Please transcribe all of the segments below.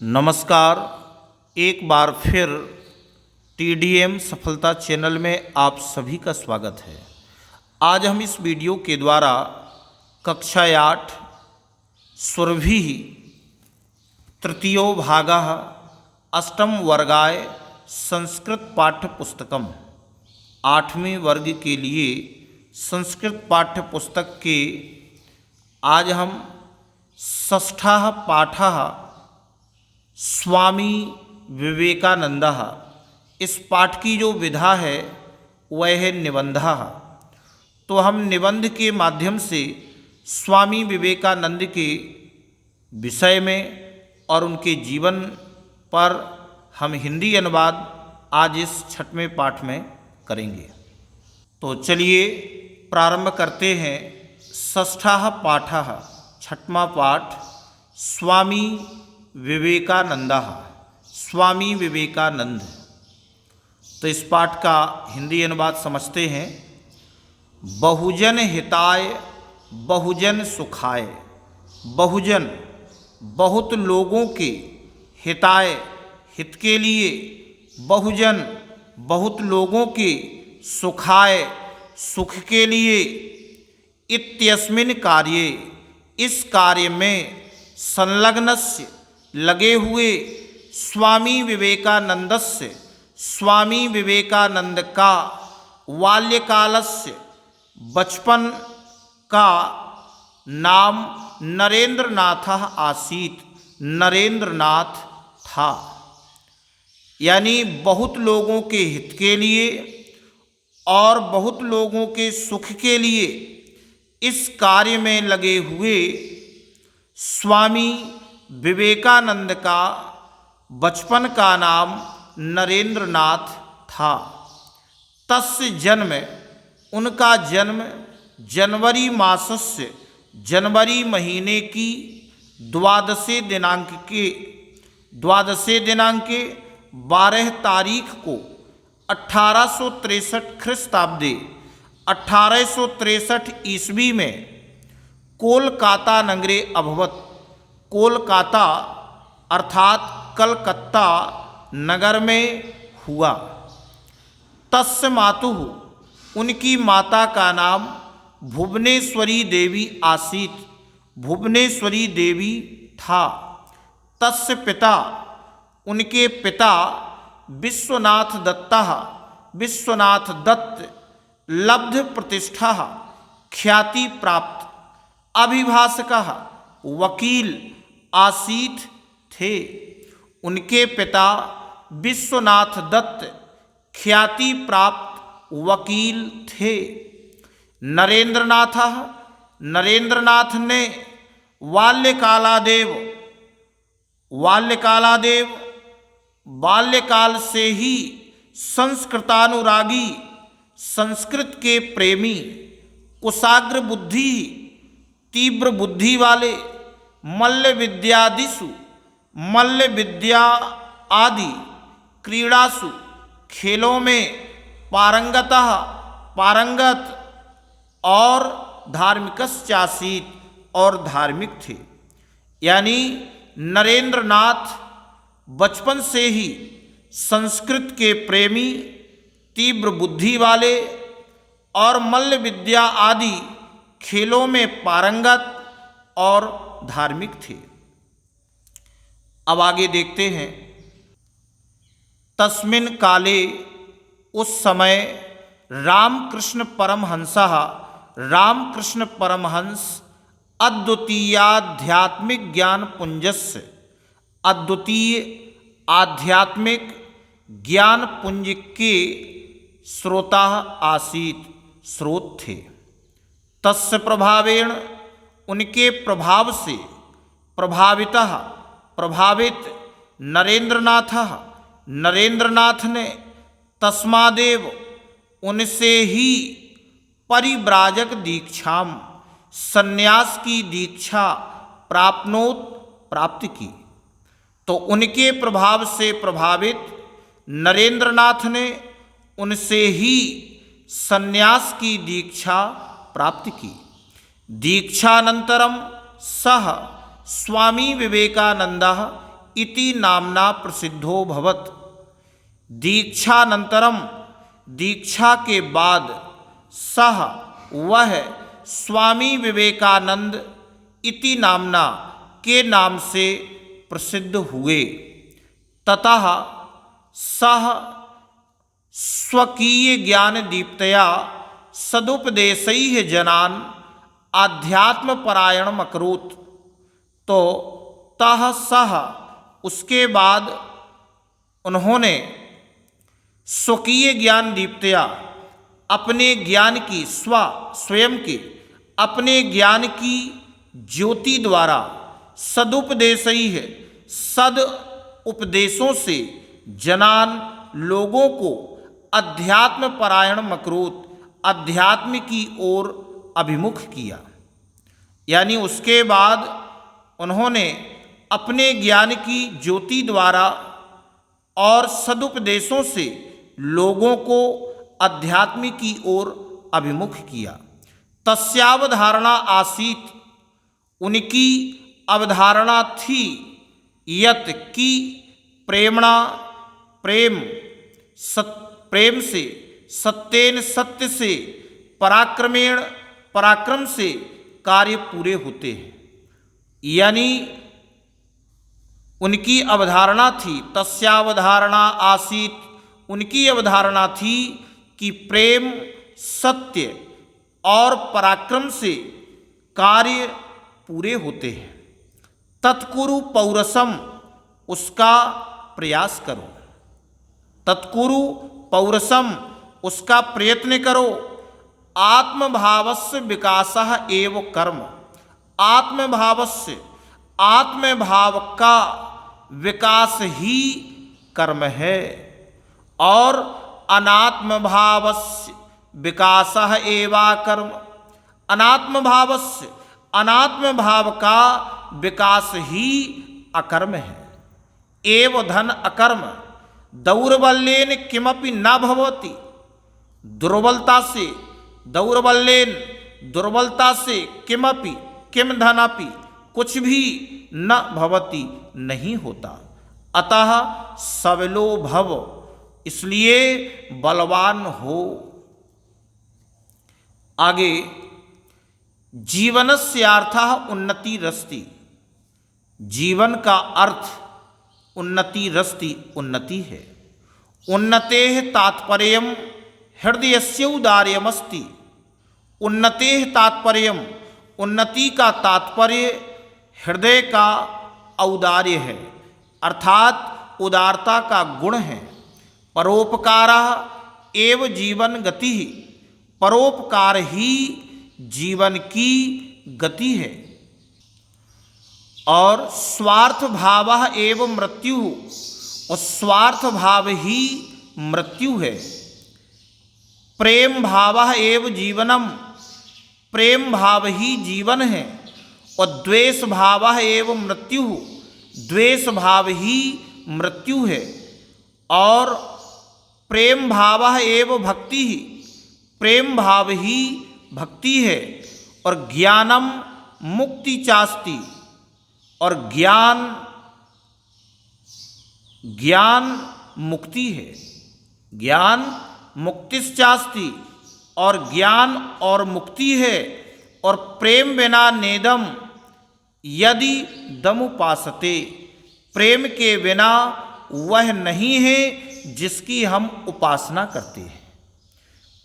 नमस्कार। एक बार फिर TDM सफलता चैनल में आप सभी का स्वागत है। आज हम इस वीडियो के द्वारा कक्षा 8 सुरभि तृतीयो भागः अष्टम वर्गाय संस्कृत पाठ्य पुस्तकम 8वें वर्ग के लिए संस्कृत पाठ्य पुस्तक के आज हम षष्ठः पाठः स्वामी विवेकानंद, इस पाठ की जो विधा है वह है निबंध। तो हम निबंध के माध्यम से स्वामी विवेकानंद के विषय में और उनके जीवन पर हम हिंदी अनुवाद आज इस 6वें पाठ में करेंगे। तो चलिए प्रारंभ करते हैं। षष्ठः पाठः 6वां पाठ स्वामी विवेकानंद, स्वामी विवेकानंद। तो इस पाठ का हिंदी अनुवाद समझते हैं। बहुजन हिताय बहुजन सुखाय। बहुजन बहुत लोगों के, हिताय हित के लिए, बहुजन बहुत लोगों के, सुखाय सुख के लिए, इत्यस्मिन् कार्ये इस कार्य में, संलग्नस्य लगे हुए, स्वामी विवेकानंदस्य स्वामी विवेकानंद का, बाल्यकालस्य बचपन का नाम नरेंद्रनाथः आसीत्, नरेंद्रनाथ था। यानी बहुत लोगों के हित के लिए और बहुत लोगों के सुख के लिए इस कार्य में लगे हुए स्वामी विवेकानंद का बचपन का नाम नरेंद्रनाथ था। तस्य जन्म, उनका जन्म जनवरी मासस्य, जनवरी महीने की द्वादशे दिनांके 12 तारीख को 1863 ख्रीस्ताब्दे 1863 ईस्वी में कोलकाता नगरे अभवत। कोलकाता अर्थात कलकत्ता नगर में हुआ। तस्य मातुः, उनकी माता का नाम भुवनेश्वरी देवी आसीत्, भुवनेश्वरी देवी था। तस्य पिता, उनके पिता विश्वनाथ दत्तः, विश्वनाथ दत्त लब्ध प्रतिष्ठा ख्याति प्राप्त अभिभाषकः वकील आसीत् थे। उनके पिता विश्वनाथ दत्त ख्याति प्राप्त वकील थे। नरेंद्रनाथ, नरेंद्रनाथ ने बाल्यकाल से ही संस्कृतानुरागी, संस्कृत के प्रेमी, कुशाग्र बुद्धि, तीव्र बुद्धि वाले, मल्ल विद्या आदि क्रीड़ासु खेलों में पारंगत और धार्मिकश्चासीत् और धार्मिक थे। यानी नरेंद्रनाथ बचपन से ही संस्कृत के प्रेमी, तीव्र बुद्धि वाले और मल्ल विद्या आदि खेलों में पारंगत और धार्मिक थे। अब आगे देखते हैं। तस्मिन् काले, उस समय, रामकृष्ण परमहंस अद्वितीयाध्यात्मिक ज्ञान पुंजस्य, अद्वितीय आध्यात्मिक ज्ञान पुंज के श्रोता आसीत्, स्रोत थे। तस्य प्रभावेण, उनके प्रभाव से, प्रभावित नरेंद्रनाथः, नरेंद्रनाथ ने, तस्मादेव उनसे ही, परिव्राजक दीक्षाम, सन्यास की दीक्षा, प्राप्त की। तो उनके प्रभाव से प्रभावित नरेंद्रनाथ ने उनसे ही सन्यास की दीक्षा प्राप्त की। दीक्षानंतरम सह स्वामी विवेकानंद इति नामना प्रसिद्धो भवत। दीक्षानंतरम, दीक्षा के बाद, सह वह स्वामी विवेकानंद इति नामना के नाम से प्रसिद्ध हुए। ततः सह स्वकीय ज्ञान दीप्तया सदुपदेशैः जनान आध्यात्म परायणम अकरोत्। तो तह सह, उसके बाद उन्होंने स्वकीय ज्ञान दीप्तया, अपने ज्ञान की, स्वयं की, अपने ज्ञान की ज्योति द्वारा, सदुपदेशैः, सद उपदेशों से, जनान लोगों को, अध्यात्म परायण मकरूत, अध्यात्म की ओर अभिमुख किया। यानी उसके बाद उन्होंने अपने ज्ञान की ज्योति द्वारा और सदुपदेशों से लोगों को अध्यात्म की ओर अभिमुख किया। तस्यावधारणा आसीत, उनकी अवधारणा थी, यत की प्रेमणा, प्रेम से, सत्येन, सत्य से, पराक्रमेण, पराक्रम से कार्य पूरे होते हैं। यानी उनकी अवधारणा थी, तस्यावधारणा आसीत, उनकी अवधारणा थी कि प्रेम, सत्य और पराक्रम से कार्य पूरे होते हैं। तत्कुरु पौरसम, उसका प्रयास करो। तत्कुरु पौरसम, उसका प्रयत्न करो। आत्मभावस्य विकासः एव कर्म, आत्मभावस्य, आत्मभाव का विकास ही कर्म है। और अनात्मभावस्य विकासः एवा कर्म, अनात्मभावस्य, अनात्म भाव का विकास ही अकर्म है। एव धन अकर्म, दौर्बल्येन किमपि न भवति, दुर्बलता से, दौर्बल्येन, दुर्बलता से, किमपि, किम धनापि, कुछ भी न भवति, नहीं होता। अतः सबलो भव, इसलिए बलवान हो। आगे, जीवनस्यार्थः उन्नतिरस्ति, जीवन का अर्थ उन्नतिरस्ति, उन्नति है। उन्नतेः तात्पर्यम् हृदयस्योदार्यमस्ति, उन्नतेः तात्पर्यम्, उन्नति का तात्पर्य हृदय का औदार्य है, अर्थात उदारता का गुण है। परोपकारः एव जीवन गति, परोपकार ही जीवन की गति है। और स्वार्थ भावः एव मृत्यु, और स्वार्थ भाव ही मृत्यु है। प्रेम भावः एव जीवनम, प्रेम भाव ही जीवन है। और द्वेष भावः एव मृत्यु, द्वेष भाव ही मृत्यु है। और प्रेम भावः एव भक्ति, प्रेम भाव ही भक्ति है। और ज्ञानम मुक्ति चास्ति, और ज्ञान, ज्ञान मुक्ति है। ज्ञान मुक्तिश्चास्ति, और ज्ञान और मुक्ति है। और प्रेम बिना नेदम, यदि दम उपासते, प्रेम के बिना वह नहीं है जिसकी हम उपासना करते हैं।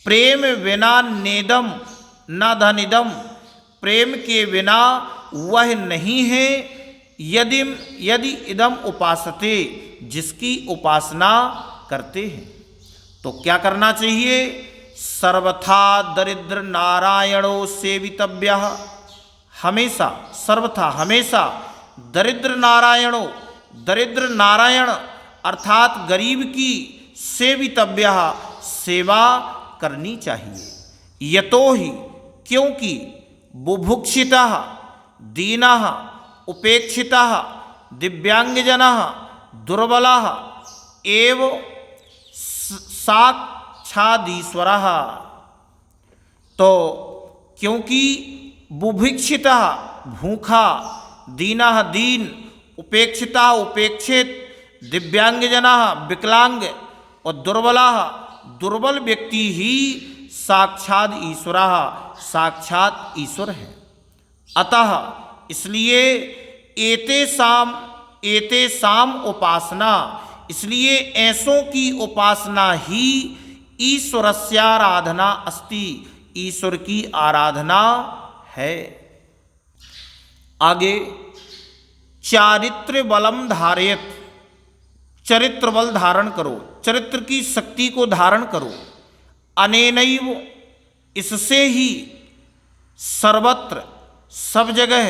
प्रेम बिना नेदम न धनिदम, प्रेम के बिना वह नहीं है यदि इदम उपासते, जिसकी उपासना करते हैं। तो क्या करना चाहिए? सर्वथा दरिद्र नारायणो सेवितव्यः, हमेशा, सर्वथा हमेशा, दरिद्र नारायणो, दरिद्र नारायण अर्थात गरीब की सेवितव्यः, सेवा करनी चाहिए। यतो ही, क्योंकि बुभुक्षितः, दीनः, उपेक्षितः, दिव्यांगजनः, दुर्बलः एव साक्षादीश्वरः। तो क्योंकि बुभुक्षितः, भूखा, दीनः, दीन, उपेक्षिता उपेक्षित, दिव्यांगजना विकलांग और दुर्बला दुर्बल व्यक्ति ही साक्षात ईश्वरः साक्षात ईश्वर है। अतः इसलिए एतेषाम उपासना, इसलिए ऐसों की उपासना ही ईश्वरस्याराधना अस्ति, ईश्वर की आराधना है। आगे चारित्र बलम धारयत, चरित्र बल धारण करो, चरित्र की शक्ति को धारण करो। अनेनैव, इससे ही सर्वत्र सब जगह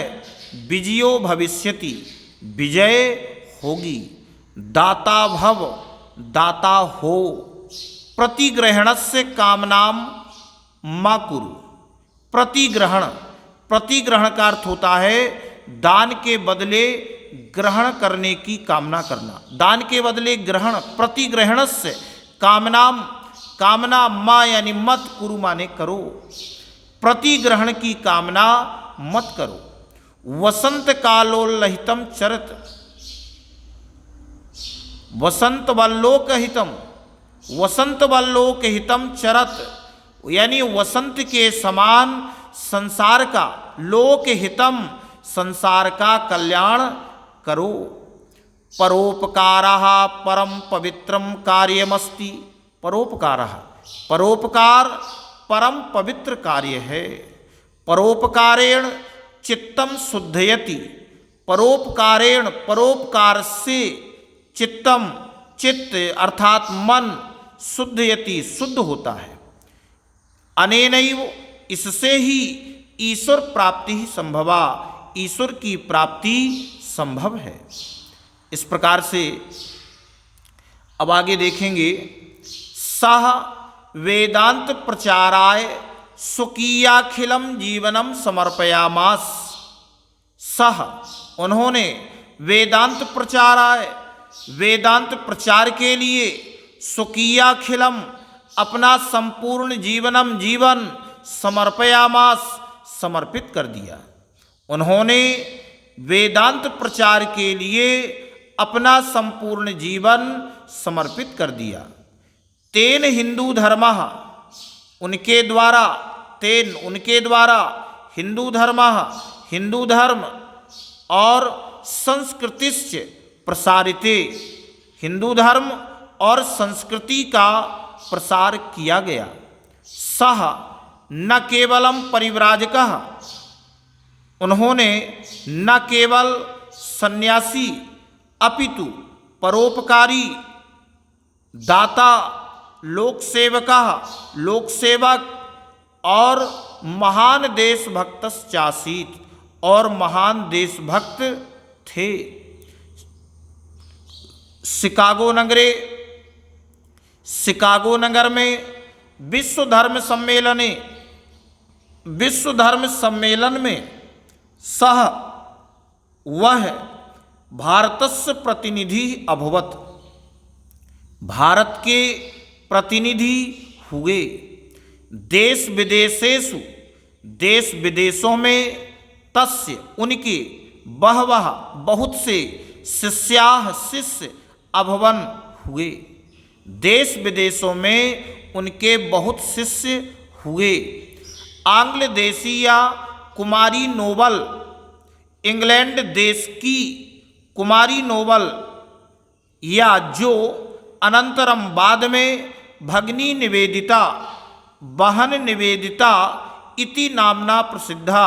विजयो भविष्यति, विजय होगी। दाता भव, दाता हो। प्रतिग्रहणस्य कामनाम मा कुरु, प्रतिग्रहण, प्रतिग्रहण का अर्थ होता है दान के बदले ग्रहण करने की कामना करना, दान के बदले ग्रहण। प्रतिग्रहणस्य कामनाम, कामना मा यानी मत, कुरु माने करो, प्रतिग्रहण की कामना मत करो। वसंत कालोल्लहितम चरत, वसंत वल्लोकहितम, वसंत वल्लोकहितम चरत, यानी वसंत के समान संसार का, लोकहितम संसार का कल्याण करो। परोपकारः परम पवित्रम कार्यमस्ति, परोपकारः, परोपकार परम पवित्र कार्य है। परोपकारेण चित्तम शुद्धयति, परोपकारेण, परोपकार से चित्तम, चित्त अर्थात मन, शुद्धयति शुद्ध होता है। अनेनैव, इससे ही ईश्वर प्राप्ति ही संभवा, ईश्वर की प्राप्ति संभव है। इस प्रकार से अब आगे देखेंगे। सह वेदांत प्रचाराय स्वकीयाखिलम जीवनम समर्पयामास, सह उन्होंने वेदांत प्रचाराय, वेदांत प्रचार के लिए स्वकीयाखिलम अपना संपूर्ण जीवनम जीवन समर्पयामास समर्पित कर दिया। उन्होंने वेदांत प्रचार के लिए अपना संपूर्ण जीवन समर्पित कर दिया। तेन हिंदू धर्म, उनके द्वारा, तेन उनके द्वारा, हिंदू धर्म, हिंदू धर्म और संस्कृतिश्च प्रसारिते, हिंदू धर्म और संस्कृति का प्रसार किया गया। सह न केवलम परिव्राजकः, उन्होंने न केवल सन्यासी अपितु परोपकारी, दाता, लोक सेवका, लोक सेवक और महान देशभक्तश्चासीत, और महान देशभक्त थे। शिकागो नगरे, शिकागो नगर में विश्व धर्म सम्मेलन में सह वह भारतस्य प्रतिनिधि अभवत, भारत के प्रतिनिधि हुए। देश विदेशेषु, देश विदेशों में तस्य उनके बहवः बहुत से शिष्याः शिष्य अभवन हुए, देश विदेशों में उनके बहुत शिष्य हुए। आंग्ल देशीया कुमारी नोबल, इंग्लैंड देश की कुमारी नोबल, या जो अनंतरम बाद में भगनी निवेदिता, बहन निवेदिता इति नामना प्रसिद्धा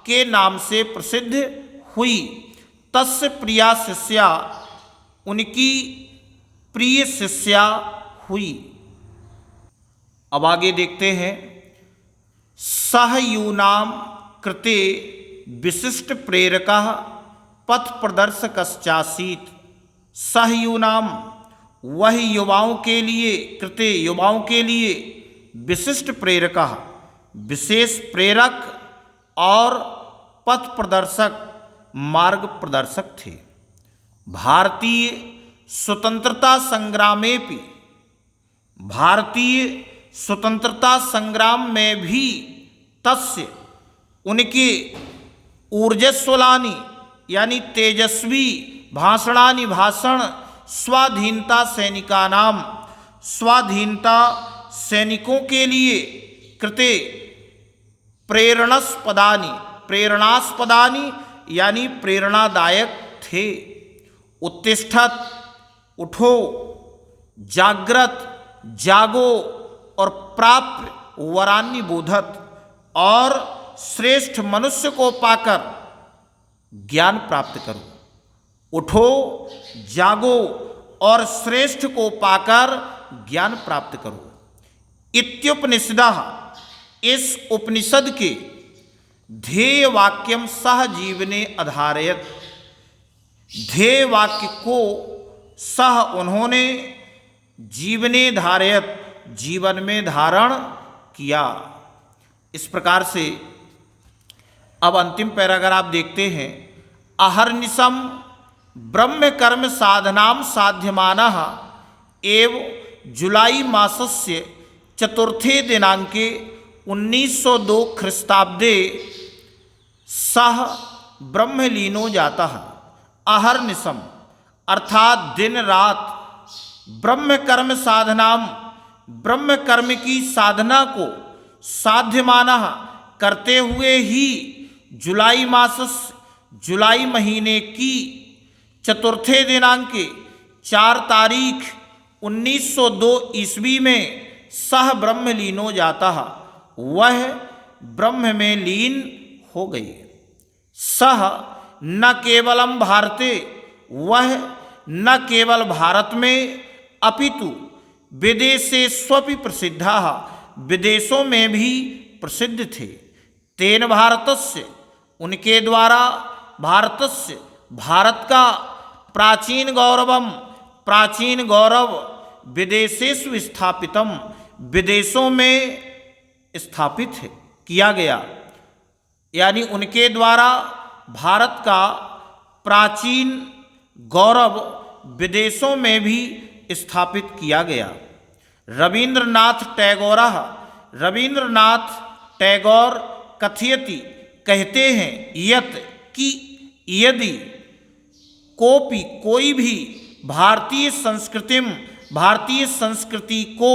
के नाम से प्रसिद्ध हुई। तस्य प्रिया शिष्या, उनकी प्रिय शिष्या हुई। अब आगे देखते हैं। सहयूनाम कृते विशिष्ट प्रेरकः पथ प्रदर्शकश्चासीत्, सहयूनाम वह युवाओं के लिए, कृते युवाओं के लिए, विशिष्ट प्रेरकः विशेष प्रेरक और पथ प्रदर्शक मार्ग प्रदर्शक थे। भारतीय स्वतंत्रता संग्रामेपि, भारतीय स्वतंत्रता संग्राम में भी तस्य उनके ऊर्जस्वलानि यानी तेजस्वी भाषणानि भाषण स्वाधीनता सैनिकानाम स्वाधीनता सैनिकों के लिए कृते प्रेरणास्पदानि यानी प्रेरणादायक थे। उत्तिष्ठत उठो, जागृत जागो और प्राप्त वरान्य बोधत और श्रेष्ठ मनुष्य को पाकर ज्ञान प्राप्त करो। उठो, जागो और श्रेष्ठ को पाकर ज्ञान प्राप्त करो। इत्युपनिषदः इस उपनिषद के ध्येय वाक्यम सह जीवने आधारयत ध्येय वाक्य को सह उन्होंने जीवने धारयत जीवन में धारण किया। इस प्रकार से अब अंतिम पैराग्राफ देखते हैं। अहर्निशम ब्रह्म कर्म साधनाम साध्यमानः एव जुलाई मासस्य चतुर्थे दिनांके 1902 ख्रीस्ताब्दे सह ब्रह्मलीनो जाता है। अहर्निशम अर्थात दिन रात, ब्रह्म कर्म साधनाम ब्रह्म कर्म की साधना को साध्यमाना करते हुए ही जुलाई मासस जुलाई महीने की चतुर्थे दिनांके 4 तारीख 1902 ईस्वी में सह ब्रह्मलीनो जाता है, वह ब्रह्म में लीन हो गई। सह न केवलम भारते वह न केवल भारत में अपितु विदेशे स्वपि प्रसिद्धा विदेशों में भी प्रसिद्ध थे। तेन भारतस्य उनके द्वारा भारतस्य भारत का प्राचीन गौरव विदेशेषु स्थापितम विदेशों में स्थापित है किया गया, यानी उनके द्वारा भारत का प्राचीन गौरव विदेशों में भी स्थापित किया गया। रवींद्रनाथ टैगोर कथयति कहते हैं यत कि यदि कोई भी भारतीय संस्कृति को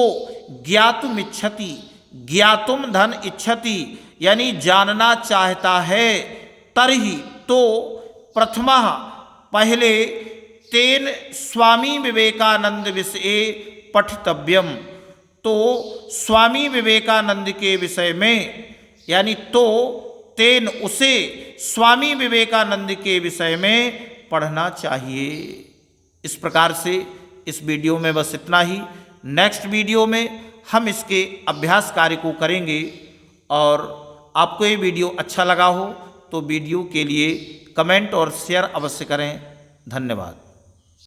ज्ञातुम धन इच्छति यानी जानना चाहता है, तरहि तो प्रथमः पहले तेन स्वामी विवेकानंद विषये पठितव्यम, तो स्वामी विवेकानंद के विषय में यानी तो तेन उसे स्वामी विवेकानंद के विषय में पढ़ना चाहिए। इस प्रकार से इस वीडियो में बस इतना ही। नेक्स्ट वीडियो में हम इसके अभ्यास कार्य को करेंगे, और आपको ये वीडियो अच्छा लगा हो तो वीडियो के लिए कमेंट और शेयर अवश्य करें। धन्यवाद।